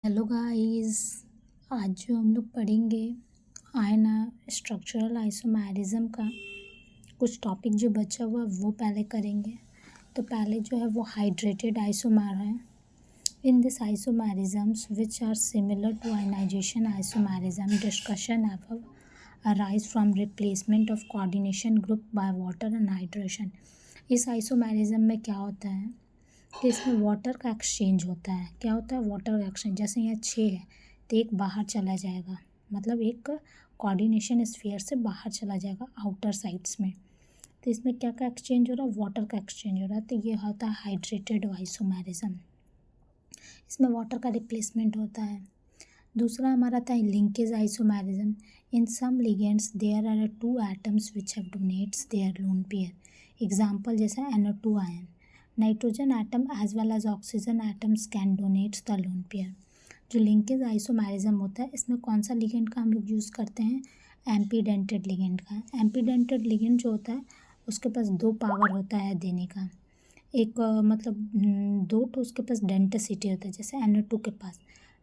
Hello guys. आज जो हम लोग पढ़ेंगे आयना स्ट्रक्चरल आइसोमेरिज्म का कुछ टॉपिक जो बचा हुआ वो पहले करेंगे। तो पहले जो है वो हाइड्रेटेड आइसोमर है। In this isomerisms which are similar to ionization isomerism discussion above arise from replacement of coordination group by water and hydration. इस आइसोमेरिज्म में क्या होता है कि इसमें वाटर का एक्सचेंज होता है। क्या होता है? वाटर का एक्सचेंज। जैसे यहाँ 6 है तो एक बाहर चला जाएगा, मतलब एक कोऑर्डिनेशन स्फीयर से बाहर चला जाएगा आउटर साइड्स में। तो इसमें क्या का एक्सचेंज हो रहा है? वाटर का एक्सचेंज हो रहा है। तो ये होता है हाइड्रेटेड आइसोमेरिज्म। इसमें वाटर का रिप्लेसमेंट होता है। दूसरा हमारा था linkage isomerism. In some ligands there are 2 atoms which have donates their lone pair. Example जैसे NO2 ion. Nitrogen atom as well as oxygen atoms can donates the lone pair. जो linkage isomerism होता है इसमें कौन सा ligand का हम लोग यूज़ करते हैं? एम्पीडेंटेड लिगेंड का। एम्पीडेंटेड लिगेंड जो होता है उसके पास 2 पावर होता है देने का। एक मतलब 2 तो उसके पास डेंटिसिटी होता है। जैसे NO2 के पास,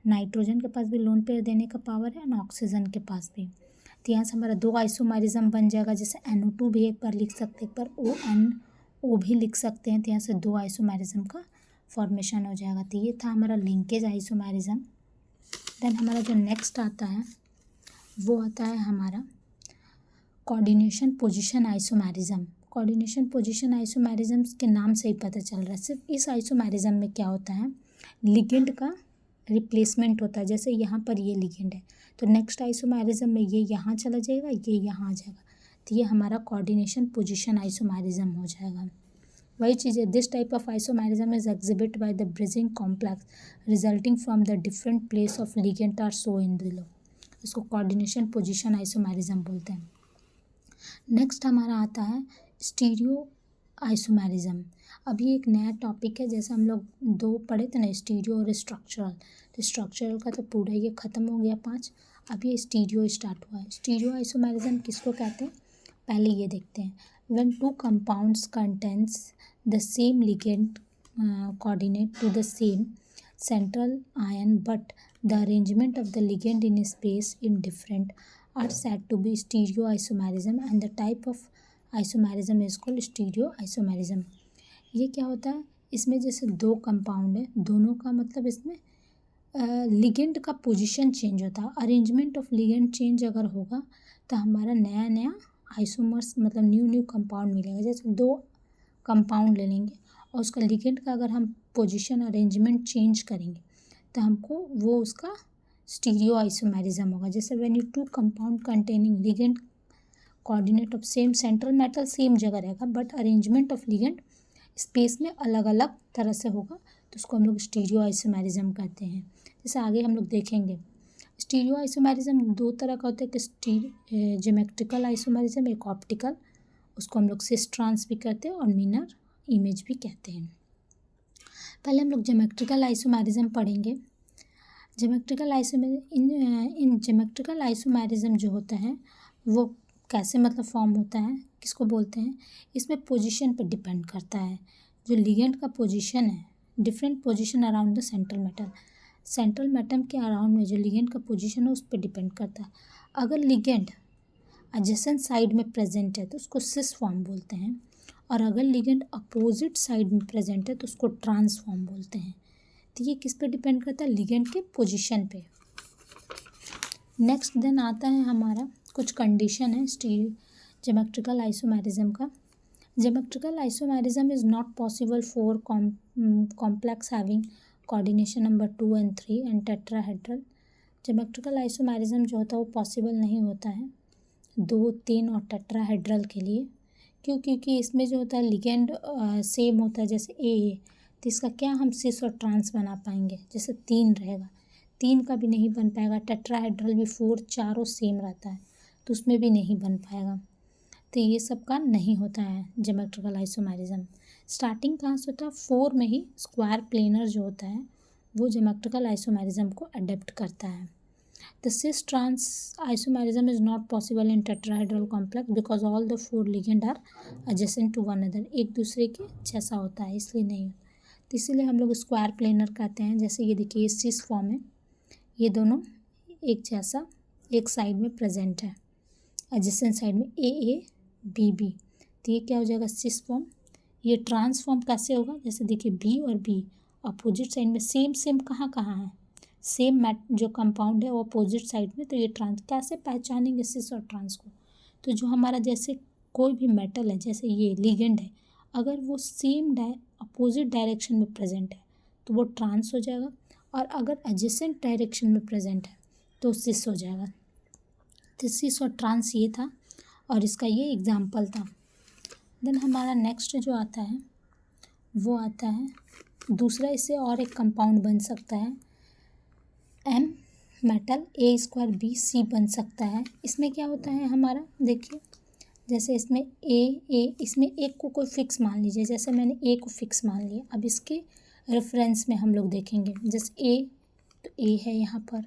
नाइट्रोजन के पास भी लोन पेयर देने का पावर है और ऑक्सीजन के पास भी। तो यहाँ से हमारा 2 आइसोमेरिज्म बन जाएगा। जैसे NO2 भी एक बार लिख सकते हैं, एक बार ONO भी लिख सकते हैं। तो यहाँ से 2 आइसोमेरिज्म का फॉर्मेशन हो जाएगा। तो ये था हमारा लिंकेज आइसोमेरिज्म। देन हमारा जो नेक्स्ट आता है वो आता है हमारा coordination position isomerism. Coordination position isomerism के नाम से ही पता चल रहा है। सिर्फ इस आइसोमेरिज्म में क्या होता है? लिगेंड का रिप्लेसमेंट होता है। जैसे यहाँ पर ये लिगेंड है तो नेक्स्ट आइसोमेरिज्म में ये यहाँ चला जाएगा, ये यहाँ आ जाएगा। तो ये हमारा कोऑर्डिनेशन पोजीशन आइसोमेरिज्म हो जाएगा। वही चीज़ है। This type of isomerism is exhibit by the bridging complex resulting from the different place of ligand are so in below. इसको कोऑर्डिनेशन पोजीशन आइसोमेरिज्म बोलते हैं। नेक्स्ट हमारा आता है स्टीरियो आइसोमेरिज्म। अभी एक नया टॉपिक है। जैसे हम लोग 2 पढ़े थे ना, स्टीरियो और स्ट्रक्चरल। तो स्ट्रक्चरल का तो पूरा ये ख़त्म हो गया 5। अब ये स्टीरियो स्टार्ट हुआ है। स्टीरियो आइसोमेरिज्म किसको कहते हैं पहले ये देखते हैं। When 2 compounds contents the same ligand coordinate to the same central ion but the arrangement of the ligand in space in different are said to be stereoisomerism and the type of isomerism is called stereoisomerism। ये क्या होता है? इसमें जैसे 2 compound है, दोनों का मतलब इसमें लिगेंड का पोजीशन चेंज होता है। अरेंजमेंट ऑफ लिगेंड चेंज अगर होगा तो हमारा नया नया आइसोमर्स मतलब न्यू कंपाउंड मिलेगा। जैसे 2 कंपाउंड ले लेंगे और उसका लिगेंड का अगर हम पोजीशन अरेंजमेंट चेंज करेंगे तो हमको वो उसका स्टीरियो आइसोमेरिज्म होगा। जैसे when you 2 compound containing ligand coordinate of same central metal same जगह रहेगा but arrangement of ligand space में अलग अलग तरह से होगा तो उसको हम लोग स्टीरियो आइसोमेरिज्म कहते हैं। जैसे आगे हम लोग देखेंगे स्टीरियो आइसोमेरिज्म 2 तरह का होता है। एक ज्योमेट्रिकल आइसोमेरिज्म, एक ऑप्टिकल। उसको हम लोग सिस ट्रांस भी कहते हैं और मिरर इमेज भी कहते हैं। पहले हम लोग ज्योमेट्रिकल आइसोमेरिज्म पढ़ेंगे। ज्योमेट्रिकल इन ज्योमेट्रिकल आइसोमेरिज्म जो होता है वो कैसे मतलब फॉर्म होता है, किसको बोलते हैं? इसमें पोजीशन पे डिपेंड करता है। जो लिगेंड का पोजीशन है, different position around the central metal के अराउंड में जो लिगेंड का पोजीशन है उस पर डिपेंड करता है। अगर लिगेंड एडजेसेंट साइड में प्रेजेंट है तो उसको सिस फॉर्म बोलते हैं और अगर लिगेंड अपोजिट साइड में प्रेजेंट है तो उसको ट्रांस फॉर्म बोलते हैं। तो ये किस पे डिपेंड करता है? लिगेंड के पोजीशन पे। नेक्स्ट देन आता है हमारा कुछ कंडीशन है ज्योमेट्रिकल आइसोमेरिज्म का। Geometrical isomerism is not possible for complex having coordination number 2 and 3 and tetrahedral. Geometrical isomerism जो होता है वो पॉसिबल नहीं होता है 2, 3 और टेट्राहेड्रल के लिए। क्यों? क्योंकि इसमें जो होता है लिगेंड सेम होता है। जैसे ए तो इसका क्या हम सिस और ट्रांस बना पाएंगे? जैसे 3 रहेगा, 3 का भी नहीं बन पाएगा। टेट्राहेड्रल भी 4 चारों सेम रहता है तो उसमें भी नहीं बन पाएगा। तो ये सब का नहीं होता है ज्योमेट्रिकल आइसोमेरिज्म। स्टार्टिंग कहाँ से होता है? 4 में ही स्क्वायर प्लेनर जो होता है वो ज्योमेट्रिकल आइसोमेरिज्म को अडेप्ट करता है। The cis-trans isomerism is not possible in tetrahedral complex because all the 4 ligand are adjacent to one another। एक दूसरे के जैसा होता है इसलिए नहीं होता। तो इसीलिए हम लोग स्क्वायर प्लेनर कहते हैं। जैसे ये देखिए सिस फॉर्म है ये दोनों एक जैसा एक साइड में प्रेजेंट है, एडजेसेंट साइड में ए बी बी, तो ये क्या हो जाएगा सिस फॉर्म। ये ट्रांसफॉर्म कैसे होगा, जैसे देखिए बी और बी अपोजिट साइड में सेम सेम कहाँ कहाँ है, सेम मैट जो कंपाउंड है वो अपोजिट साइड में, तो ये ट्रांस कैसे पहचानेंगे सिस और ट्रांस को। तो जो हमारा जैसे कोई भी मेटल है, जैसे ये लिगेंड है, अगर वो सेम अपोजिट डायरेक्शन में प्रेजेंट है तो वो ट्रांस हो जाएगा, और अगर एडजेसेंट डायरेक्शन में प्रेजेंट है तो सिस हो जाएगा। तो सिस और ट्रांस ये था और इसका ये एग्जाम्पल था। देन हमारा नेक्स्ट जो आता है वो आता है दूसरा, इससे और एक कंपाउंड बन सकता है एम मेटल ए स्क्वायर बी सी बन सकता है। इसमें क्या होता है हमारा, देखिए जैसे इसमें इसमें एक को कोई फिक्स मान लीजिए, जैसे मैंने ए को फिक्स मान लिया। अब इसके रेफरेंस में हम लोग देखेंगे, जैसे ए तो ए है यहाँ पर,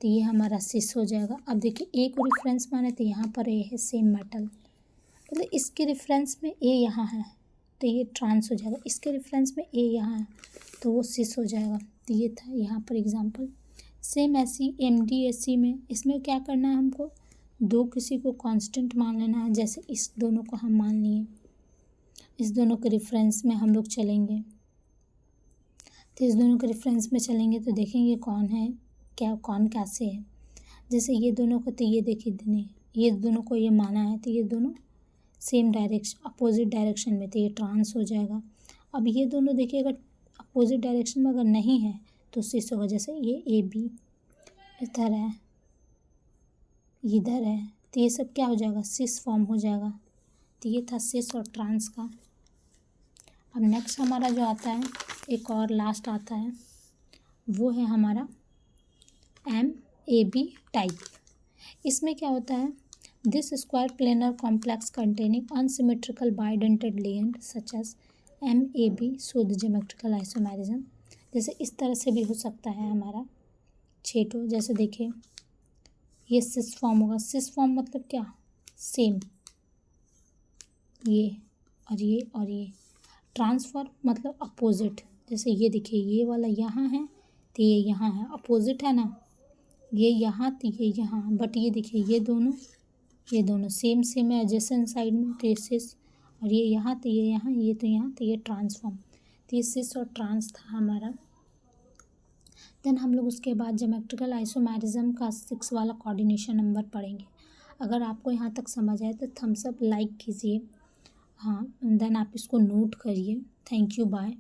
तो ये हमारा सिस हो जाएगा। अब देखिए ए को रेफरेंस माने तो यहाँ पर ए है सेम मेटल, मतलब इसके रेफरेंस में ए यहाँ है तो ये ट्रांस हो जाएगा, इसके रेफरेंस में ए यहाँ है तो वो सिस हो जाएगा। तो ये था यहाँ पर एग्जांपल। सेम ऐसी MDSC में इसमें क्या करना है हमको, दो किसी को कांस्टेंट मान लेना है। जैसे इस दोनों को हम मान लिए, इस दोनों के रेफरेंस में हम लोग चलेंगे, तो इस दोनों के रेफरेंस में चलेंगे तो देखेंगे कौन है क्या, कौन कैसे है। जैसे ये दोनों को, तो ये देखिए ये दोनों को ये माना है तो ये दोनों सेम डायरेक्शन अपोजिट डायरेक्शन में, तो ये ट्रांस हो जाएगा। अब ये दोनों देखिए अगर अपोजिट डायरेक्शन में अगर नहीं है तो सिस होगा। जैसे ये ए बी इधर है इधर है, तो ये सब क्या हो जाएगा सिस फॉर्म हो जाएगा। तो ये था सिस और ट्रांस का। अब नेक्स्ट हमारा जो आता है एक और लास्ट आता है वो है हमारा MAB टाइप। इसमें क्या होता है, this square planar complex containing unsymmetrical bidentate ligand such as MAB show the geometrical isomerism. जैसे इस तरह से भी हो सकता है हमारा छेटो, जैसे देखिए ये सिस फॉर्म होगा। सिस फॉर्म मतलब क्या, सेम ये और ये और ये। ट्रांसफॉर्म मतलब अपोजिट, जैसे ये देखिए ये वाला यहाँ है तो ये यहाँ है, अपोजिट है ना, ये यहाँ तो ये यहाँ, बट ये देखिए ये दोनों सेम सेम है एडजेसेंट साइड में, तो ये सिस, और ये यहाँ तो ये यहाँ, ये तो यहाँ, तो ये ट्रांसफॉर्म। तो ये सिस और ट्रांस था हमारा। देन हम लोग उसके बाद ज्योमेट्रिकल आइसोमेरिज्म का 6 वाला कोऑर्डिनेशन नंबर पढ़ेंगे। अगर आपको यहाँ तक समझ आए तो थम्स अप लाइक कीजिए, हाँ, देन आप इसको नोट करिए। Thank you, bye.